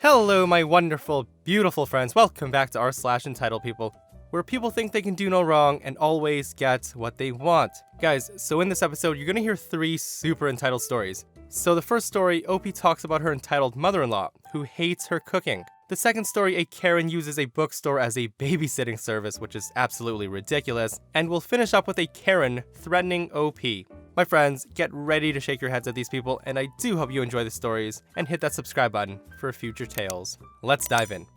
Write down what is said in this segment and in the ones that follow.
Hello, my wonderful, beautiful friends. Welcome back to r/EntitledPeople, where people think they can do no wrong and always get what they want. Guys, so in this episode, you're gonna hear 3 super entitled stories. So the first story, OP talks about her entitled mother-in-law, who hates her cooking. The second story, a Karen uses a bookstore as a babysitting service, which is absolutely ridiculous. And we'll finish up with a Karen threatening OP. My friends, get ready to shake your heads at these people, and I do hope you enjoy the stories, and hit that subscribe button for future tales. Let's dive in.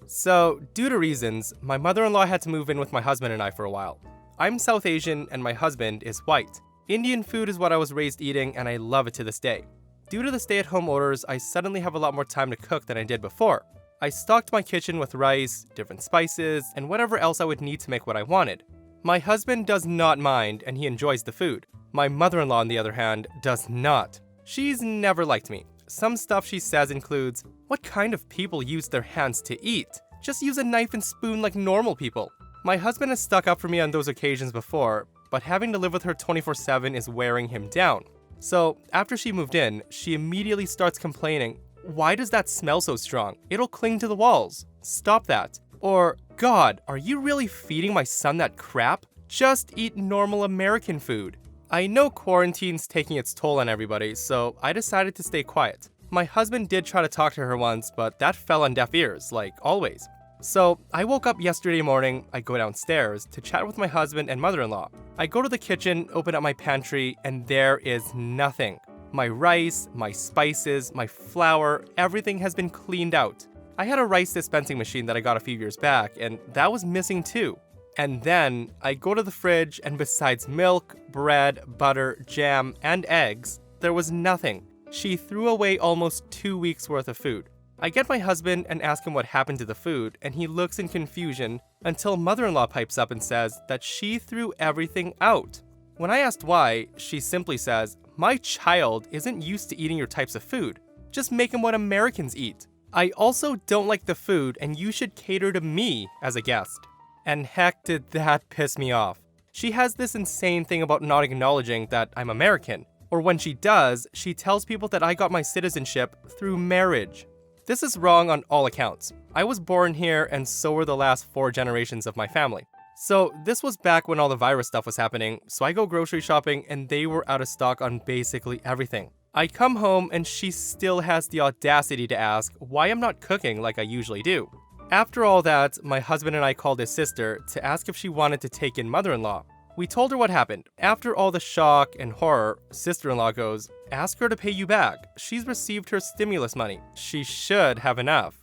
So, due to reasons, my mother-in-law had to move in with my husband and I for a while. I'm South Asian, and my husband is white. Indian food is what I was raised eating, and I love it to this day. Due to the stay-at-home orders, I suddenly have a lot more time to cook than I did before. I stocked my kitchen with rice, different spices, and whatever else I would need to make what I wanted. My husband does not mind, and he enjoys the food. My mother-in-law, on the other hand, does not. She's never liked me. Some stuff she says includes, "What kind of people use their hands to eat? Just use a knife and spoon like normal people." My husband has stuck up for me on those occasions before, but having to live with her 24/7 is wearing him down. So, after she moved in, she immediately starts complaining, "Why does that smell so strong? It'll cling to the walls. Stop that." Or, "God, are you really feeding my son that crap? Just eat normal American food." I know quarantine's taking its toll on everybody, so I decided to stay quiet. My husband did try to talk to her once, but that fell on deaf ears, like always. So, I woke up yesterday morning, I go downstairs to chat with my husband and mother-in-law. I go to the kitchen, open up my pantry, and there is nothing. My rice, my spices, my flour, everything has been cleaned out. I had a rice dispensing machine that I got a few years back, and that was missing too. And then, I go to the fridge, and besides milk, bread, butter, jam, and eggs, there was nothing. She threw away almost 2 weeks worth of food. I get my husband and ask him what happened to the food, and he looks in confusion until mother-in-law pipes up and says that she threw everything out. When I asked why, she simply says, "My child isn't used to eating your types of food. Just make him what Americans eat. I also don't like the food, and you should cater to me as a guest." And heck did that piss me off. She has this insane thing about not acknowledging that I'm American. Or when she does, she tells people that I got my citizenship through marriage. This is wrong on all accounts. I was born here, and so were the last 4 generations of my family. So this was back when all the virus stuff was happening, so I go grocery shopping and they were out of stock on basically everything. I come home and she still has the audacity to ask why I'm not cooking like I usually do. After all that, my husband and I called his sister to ask if she wanted to take in mother-in-law. We told her what happened. After all the shock and horror, sister-in-law goes, "Ask her to pay you back. She's received her stimulus money. She should have enough."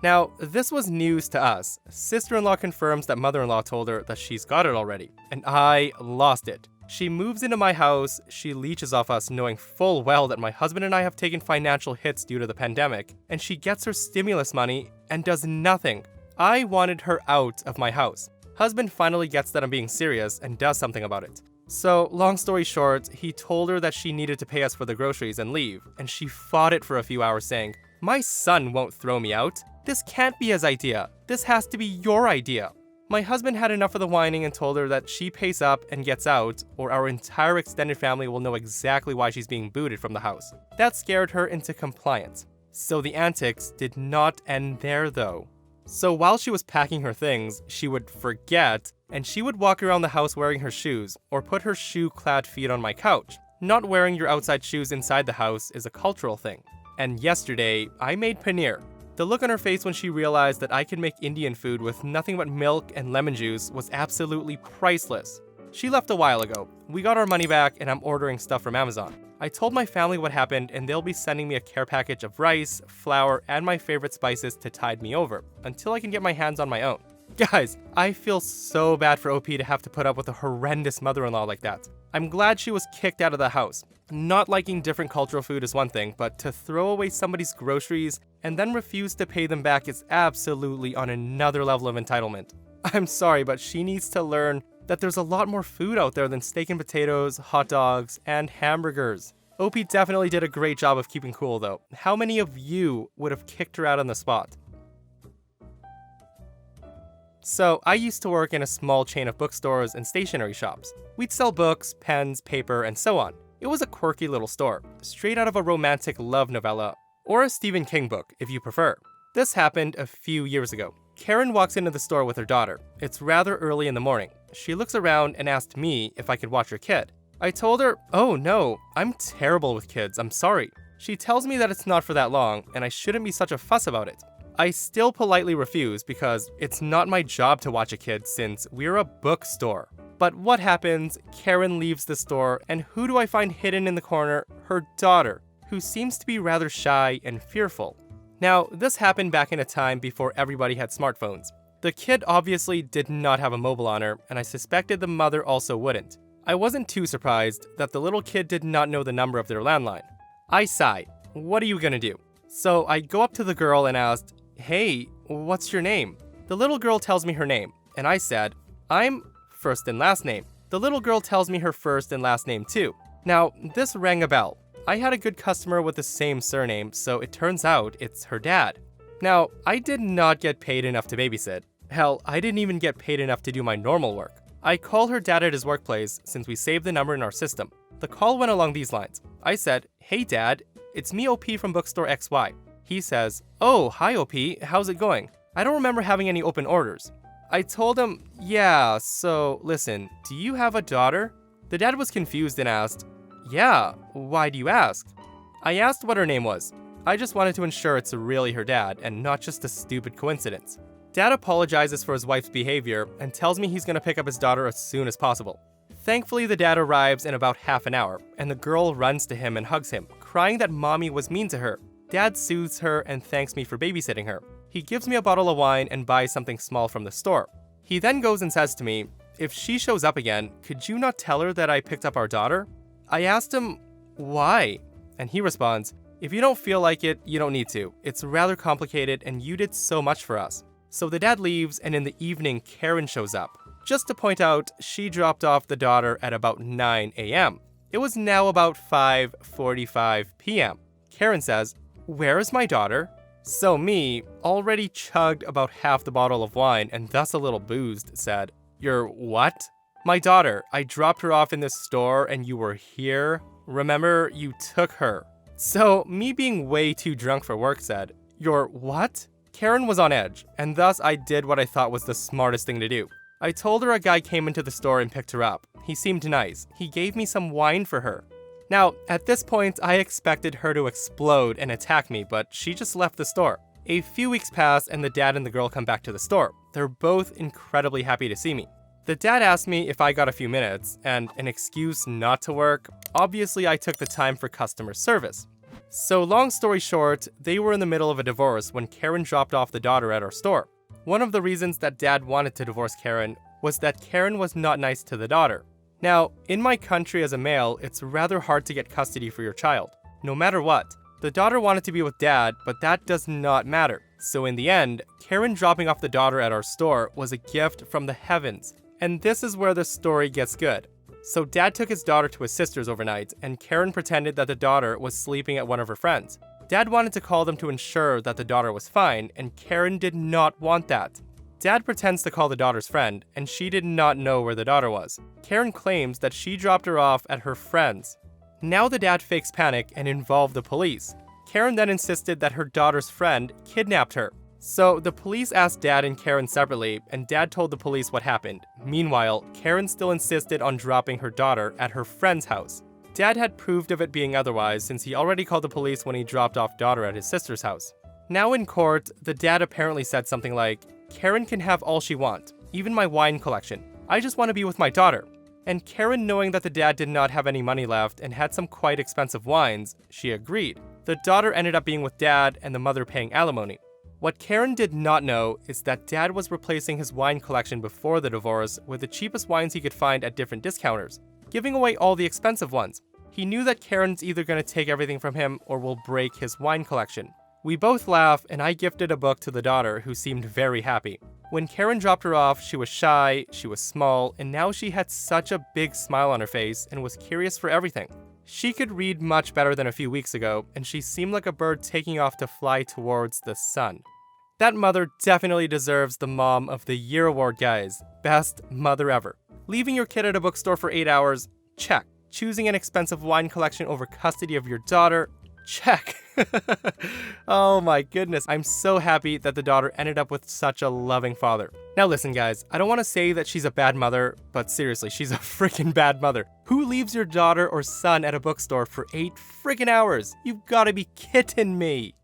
Now, this was news to us. Sister-in-law confirms that mother-in-law told her that she's got it already, and I lost it. She moves into my house, she leeches off us knowing full well that my husband and I have taken financial hits due to the pandemic, and she gets her stimulus money and does nothing. I wanted her out of my house. Husband finally gets that I'm being serious and does something about it. So, long story short, he told her that she needed to pay us for the groceries and leave, and she fought it for a few hours saying, "My son won't throw me out. This can't be his idea. This has to be your idea." My husband had enough of the whining and told her that she pays up and gets out, or our entire extended family will know exactly why she's being booted from the house. That scared her into compliance. So the antics did not end there though. So while she was packing her things, she would forget, and she would walk around the house wearing her shoes, or put her shoe-clad feet on my couch. Not wearing your outside shoes inside the house is a cultural thing. And yesterday, I made paneer. The look on her face when she realized that I could make Indian food with nothing but milk and lemon juice was absolutely priceless. She left a while ago. We got our money back, and I'm ordering stuff from Amazon. I told my family what happened, and they'll be sending me a care package of rice, flour, and my favorite spices to tide me over, until I can get my hands on my own. Guys, I feel so bad for OP to have to put up with a horrendous mother-in-law like that. I'm glad she was kicked out of the house. Not liking different cultural food is one thing, but to throw away somebody's groceries and then refuse to pay them back is absolutely on another level of entitlement. I'm sorry, but she needs to learn that there's a lot more food out there than steak and potatoes, hot dogs, and hamburgers. OP definitely did a great job of keeping cool though. How many of you would have kicked her out on the spot? So, I used to work in a small chain of bookstores and stationery shops. We'd sell books, pens, paper, and so on. It was a quirky little store, straight out of a romantic love novella, or a Stephen King book, if you prefer. This happened a few years ago. Karen walks into the store with her daughter. It's rather early in the morning. She looks around and asked me if I could watch her kid. I told her, "Oh no, I'm terrible with kids, I'm sorry." She tells me that it's not for that long, and I shouldn't be such a fuss about it. I still politely refuse because it's not my job to watch a kid since we're a bookstore. But what happens? Karen leaves the store, and who do I find hidden in the corner? Her daughter, who seems to be rather shy and fearful. Now, this happened back in a time before everybody had smartphones. The kid obviously did not have a mobile on her, and I suspected the mother also wouldn't. I wasn't too surprised that the little kid did not know the number of their landline. I sighed. What are you gonna do? So I go up to the girl and asked, "Hey, what's your name?" The little girl tells me her name, and I said, "I'm first and last name." The little girl tells me her first and last name too. Now, this rang a bell. I had a good customer with the same surname, so it turns out it's her dad. Now, I did not get paid enough to babysit. Hell, I didn't even get paid enough to do my normal work. I call her dad at his workplace since we saved the number in our system. The call went along these lines. I said, "Hey dad, it's me OP from Bookstore XY. He says, "Oh, hi OP, how's it going? I don't remember having any open orders." I told him, "Yeah, so listen, do you have a daughter?" The dad was confused and asked, "Yeah, why do you ask?" I asked what her name was. I just wanted to ensure it's really her dad and not just a stupid coincidence. Dad apologizes for his wife's behavior and tells me he's gonna pick up his daughter as soon as possible. Thankfully, the dad arrives in about half an hour, and the girl runs to him and hugs him, crying that mommy was mean to her. Dad soothes her and thanks me for babysitting her. He gives me a bottle of wine and buys something small from the store. He then goes and says to me, "If she shows up again, could you not tell her that I picked up our daughter?" I asked him, "Why?" And he responds, "If you don't feel like it, you don't need to. It's rather complicated and you did so much for us." So the dad leaves, and in the evening, Karen shows up. Just to point out, she dropped off the daughter at about 9 a.m. It was now about 5:45 p.m. Karen says, "Where is my daughter?" So me, already chugged about half the bottle of wine and thus a little boozed, said, "Your what?" "My daughter. I dropped her off in this store and you were here. Remember, you took her." So me being way too drunk for work said, "Your what?" Karen was on edge, and thus I did what I thought was the smartest thing to do. I told her a guy came into the store and picked her up. He seemed nice. He gave me some wine for her. Now, at this point, I expected her to explode and attack me, but she just left the store. A few weeks pass and the dad and the girl come back to the store. They're both incredibly happy to see me. The dad asked me if I got a few minutes, and an excuse not to work. Obviously, I took the time for customer service. So long story short, they were in the middle of a divorce when Karen dropped off the daughter at our store. One of the reasons that dad wanted to divorce Karen was that Karen was not nice to the daughter. Now, in my country as a male, it's rather hard to get custody for your child, no matter what. The daughter wanted to be with dad, but that does not matter. So in the end, Karen dropping off the daughter at our store was a gift from the heavens. And this is where the story gets good. So dad took his daughter to his sister's overnight, and Karen pretended that the daughter was sleeping at one of her friends. Dad wanted to call them to ensure that the daughter was fine, and Karen did not want that. Dad pretends to call the daughter's friend, and she did not know where the daughter was. Karen claims that she dropped her off at her friend's. Now the dad fakes panic and involved the police. Karen then insisted that her daughter's friend kidnapped her. So the police asked Dad and Karen separately, and Dad told the police what happened. Meanwhile, Karen still insisted on dropping her daughter at her friend's house. Dad had proved of it being otherwise since he already called the police when he dropped off daughter at his sister's house. Now in court, the dad apparently said something like, "Karen can have all she wants, even my wine collection. I just want to be with my daughter." And Karen, knowing that the dad did not have any money left and had some quite expensive wines, she agreed. The daughter ended up being with dad and the mother paying alimony. What Karen did not know is that dad was replacing his wine collection before the divorce with the cheapest wines he could find at different discounters, giving away all the expensive ones. He knew that Karen's either going to take everything from him or will break his wine collection. We both laugh, and I gifted a book to the daughter, who seemed very happy. When Karen dropped her off, she was shy, she was small, and now she had such a big smile on her face and was curious for everything. She could read much better than a few weeks ago, and she seemed like a bird taking off to fly towards the sun. That mother definitely deserves the Mom of the Year award, guys. Best mother ever. Leaving your kid at a bookstore for 8 hours? Check. Choosing an expensive wine collection over custody of your daughter? Check. Oh my goodness, I'm so happy that the daughter ended up with such a loving father. Now listen guys, I don't want to say that she's a bad mother, but seriously, she's a freaking bad mother. Who leaves your daughter or son at a bookstore for 8 freaking hours? You've got to be kidding me.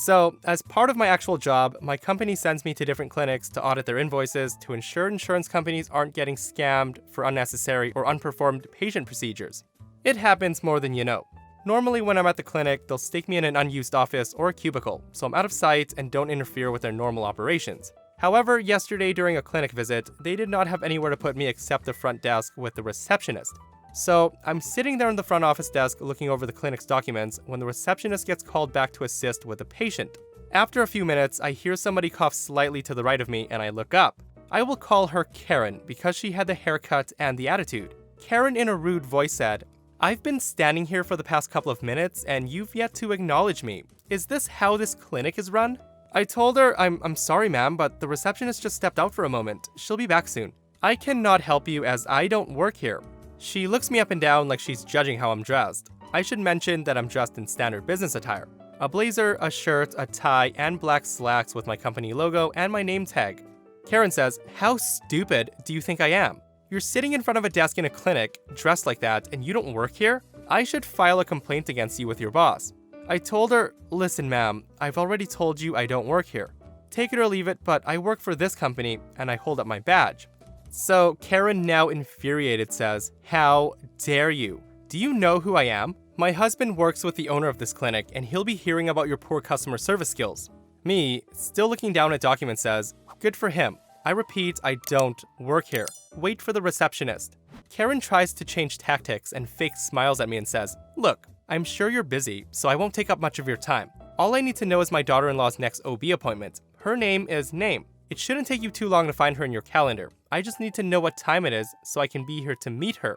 So, as part of my actual job, my company sends me to different clinics to audit their invoices to ensure insurance companies aren't getting scammed for unnecessary or unperformed patient procedures. It happens more than you know. Normally when I'm at the clinic, they'll stick me in an unused office or a cubicle, so I'm out of sight and don't interfere with their normal operations. However, yesterday during a clinic visit, they did not have anywhere to put me except the front desk with the receptionist. So, I'm sitting there in the front office desk looking over the clinic's documents when the receptionist gets called back to assist with a patient. After a few minutes, I hear somebody cough slightly to the right of me and I look up. I will call her Karen because she had the haircut and the attitude. Karen in a rude voice said, "I've been standing here for the past couple of minutes and you've yet to acknowledge me. Is this how this clinic is run?" I told her, I'm sorry ma'am, but the receptionist just stepped out for a moment. She'll be back soon. I cannot help you as I don't work here. She looks me up and down like she's judging how I'm dressed. I should mention that I'm dressed in standard business attire. A blazer, a shirt, a tie, and black slacks with my company logo and my name tag. Karen says, "How stupid do you think I am? You're sitting in front of a desk in a clinic, dressed like that, and you don't work here? I should file a complaint against you with your boss." I told her, "Listen ma'am, I've already told you I don't work here. Take it or leave it, but I work for this company," and I hold up my badge. So Karen, now infuriated, says, "How dare you? Do you know who I am? My husband works with the owner of this clinic and he'll be hearing about your poor customer service skills." Me, still looking down at documents, says, "Good for him. I repeat, I don't work here. Wait for the receptionist." Karen tries to change tactics and fake smiles at me and says, "Look, I'm sure you're busy, so I won't take up much of your time. All I need to know is my daughter-in-law's next OB appointment. Her name is Name. It shouldn't take you too long to find her in your calendar. I just need to know what time it is so I can be here to meet her."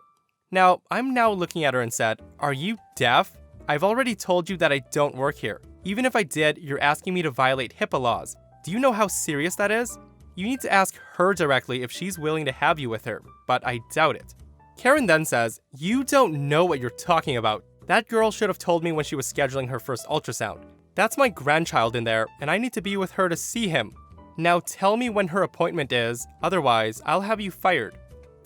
Now, I'm now looking at her and said, "Are you deaf? I've already told you that I don't work here. Even if I did, you're asking me to violate HIPAA laws. Do you know how serious that is? You need to ask her directly if she's willing to have you with her, but I doubt it." Karen then says, "You don't know what you're talking about. That girl should have told me when she was scheduling her first ultrasound. That's my grandchild in there, and I need to be with her to see him. Now tell me when her appointment is, otherwise I'll have you fired."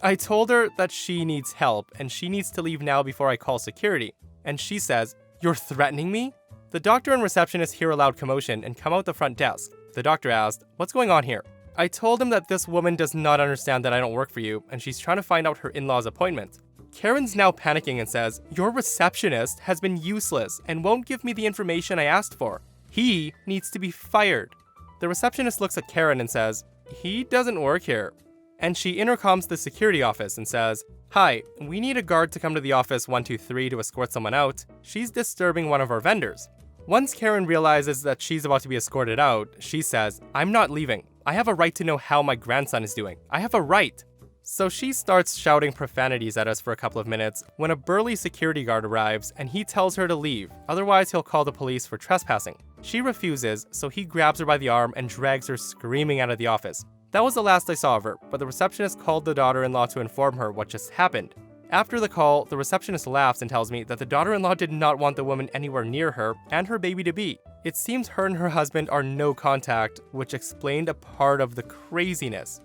I told her that she needs help and she needs to leave now before I call security. And she says, "You're threatening me?" The doctor and receptionist hear a loud commotion and come out the front desk. The doctor asked, "What's going on here?" I told him that this woman does not understand that I don't work for you and she's trying to find out her in-law's appointment. Karen's now panicking and says, "Your receptionist has been useless and won't give me the information I asked for. He needs to be fired." The receptionist looks at Karen and says, "He doesn't work here." And she intercoms the security office and says, "Hi, we need a guard to come to the office 123 to escort someone out. She's disturbing one of our vendors." Once Karen realizes that she's about to be escorted out, she says, "I'm not leaving. I have a right to know how my grandson is doing. I have a right." So she starts shouting profanities at us for a couple of minutes when a burly security guard arrives and he tells her to leave, otherwise he'll call the police for trespassing. She refuses, so he grabs her by the arm and drags her screaming out of the office. That was the last I saw of her, but the receptionist called the daughter-in-law to inform her what just happened. After the call, the receptionist laughs and tells me that the daughter-in-law did not want the woman anywhere near her and her baby-to-be. It seems her and her husband are no contact, which explained a part of the craziness.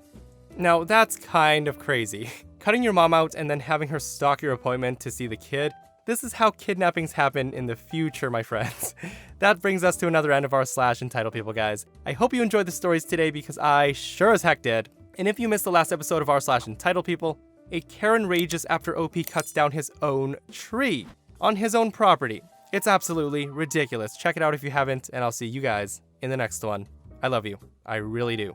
Now, that's kind of crazy. Cutting your mom out and then having her stalk your appointment to see the kid? This is how kidnappings happen in the future, my friends. That brings us to another end of our /EntitledPeople, guys. I hope you enjoyed the stories today because I sure as heck did. And if you missed the last episode of our /EntitledPeople, a Karen rages after OP cuts down his own tree on his own property. It's absolutely ridiculous. Check it out if you haven't, and I'll see you guys in the next one. I love you. I really do.